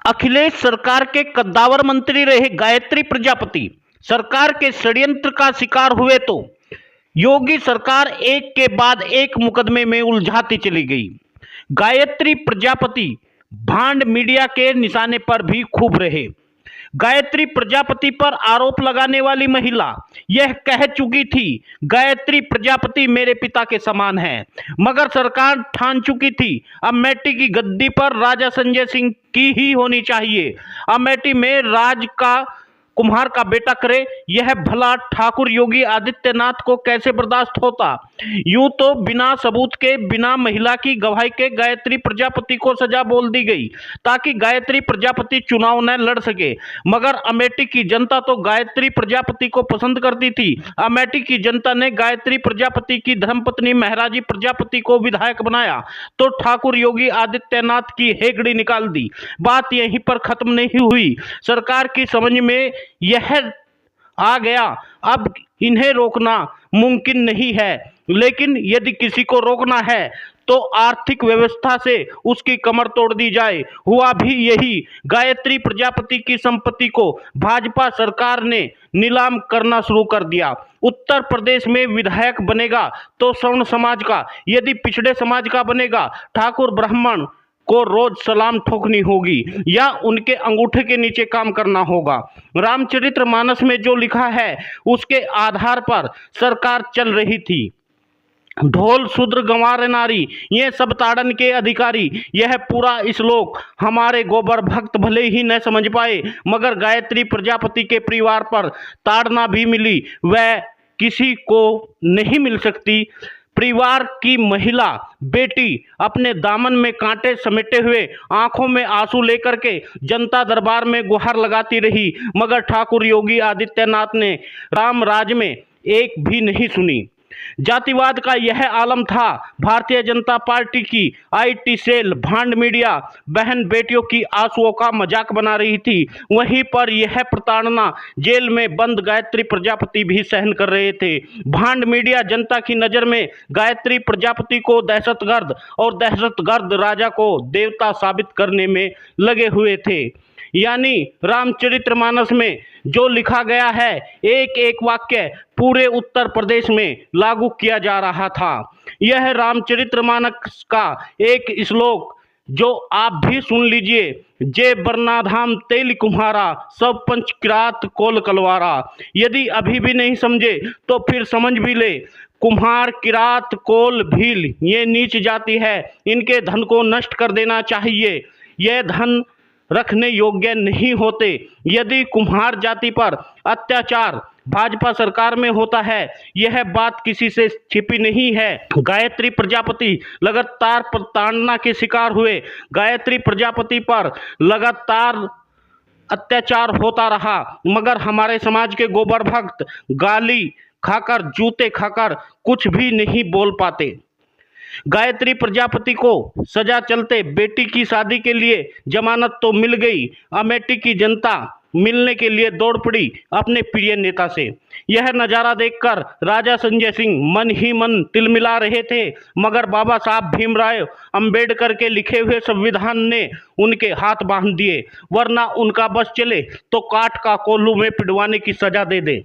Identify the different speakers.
Speaker 1: अखिलेश सरकार के कद्दावर मंत्री रहे गायत्री प्रजापति सरकार के षड्यंत्र का शिकार हुए तो योगी सरकार एक के बाद एक मुकदमे में उलझाती चली गई। गायत्री प्रजापति भांड मीडिया के निशाने पर भी खूब रहे। गायत्री प्रजापति पर आरोप लगाने वाली महिला यह कह चुकी थी, गायत्री प्रजापति मेरे पिता के समान है, मगर सरकार ठान चुकी थी अमेठी की गद्दी पर राजा संजय सिंह की ही होनी चाहिए। अमेठी में राज का कुम्हार का बेटा करे, यह भला ठाकुर योगी आदित्यनाथ को कैसे बर्दाश्त होता। यूं तो बिना सबूत के, बिना महिला की गवाही के गायत्री प्रजापति को सजा बोल दी गई ताकि गायत्री प्रजापति चुनाव न लड़ सके, मगर अमेठी की जनता तो गायत्री प्रजापति को पसंद करती थी। अमेठी की जनता ने गायत्री प्रजापति की धर्मपत्नी महराजी प्रजापति को विधायक बनाया तो ठाकुर योगी आदित्यनाथ की हेगड़ी निकाल दी। बात यहीं पर खत्म नहीं हुई। सरकार की समझ में यह आ गया अब इन्हें रोकना मुमकिन नहीं है, लेकिन यदि किसी को रोकना है तो आर्थिक व्यवस्था से उसकी कमर तोड़ दी जाए। हुआ भी यही। गायत्री प्रजापति की संपत्ति को भाजपा सरकार ने नीलाम करना शुरू कर दिया। उत्तर प्रदेश में विधायक बनेगा तो सवर्ण समाज का, यदि पिछड़े समाज का बनेगा ठाकुर ब्राह्मण को रोज सलाम ठोकनी होगी या उनके अंगूठे के नीचे काम करना होगा। रामचरितमानस में जो लिखा है उसके आधार पर सरकार चल रही थी। ढोल शूद्र गंवार नारी, ये सब ताड़न के अधिकारी। यह पूरा श्लोक हमारे गोबर भक्त भले ही न समझ पाए, मगर गायत्री प्रजापति के परिवार पर ताड़ना भी मिली, वह किसी को नहीं मिल सकती। परिवार की महिला बेटी अपने दामन में कांटे समेटे हुए, आंखों में आंसू लेकर के जनता दरबार में गुहार लगाती रही, मगर ठाकुर योगी आदित्यनाथ ने राम राज में एक भी नहीं सुनी। जातिवाद का यह आलम था। भारतीय जनता पार्टी की आईटी सेल भांड मीडिया बहन बेटियों की आंसुओं का मजाक बना रही थी। वहीं पर यह प्रताड़ना जेल में बंद गायत्री प्रजापति भी सहन कर रहे थे। भांड मीडिया जनता की नजर में गायत्री प्रजापति को दहशतगर्द और दहशतगर्द राजा को देवता साबित करने में लगे हुए थे। यानी रामचरितमानस में जो लिखा गया है एक एक वाक्य पूरे उत्तर प्रदेश में लागू किया जा रहा था। यह रामचरितमानस का एक श्लोक जो आप भी सुन लीजिए। जे बरनाधाम तेल कुम्हारा, सब पंच किरात कोल कलवारा। यदि अभी भी नहीं समझे तो फिर समझ भी ले। कुम्हार, किरात, कोल, भील ये नीच जाति है, इनके धन को नष्ट कर देना चाहिए। यह धन रखने योग्य नहीं होते। यदि कुम्हार जाति पर अत्याचार भाजपा सरकार में होता है, यह बात किसी से छिपी नहीं है। गायत्री प्रजापति लगातार प्रताड़ना के शिकार हुए। गायत्री प्रजापति पर लगातार अत्याचार होता रहा, मगर हमारे समाज के गोबर भक्त गाली खाकर, जूते खाकर कुछ भी नहीं बोल पाते। गायत्री प्रजापति को सजा चलते बेटी की शादी के लिए जमानत तो मिल गई। अमेठी की जनता मिलने के लिए दौड़ पड़ी अपने प्रिय नेता से। यह नज़ारा देखकर राजा संजय सिंह मन ही मन तिलमिला रहे थे, मगर बाबा साहब भीमराव अंबेडकर के लिखे हुए संविधान ने उनके हाथ बांध दिए, वरना उनका बस चले तो काट का कोल्हू में पिटवाने की सजा दे दे।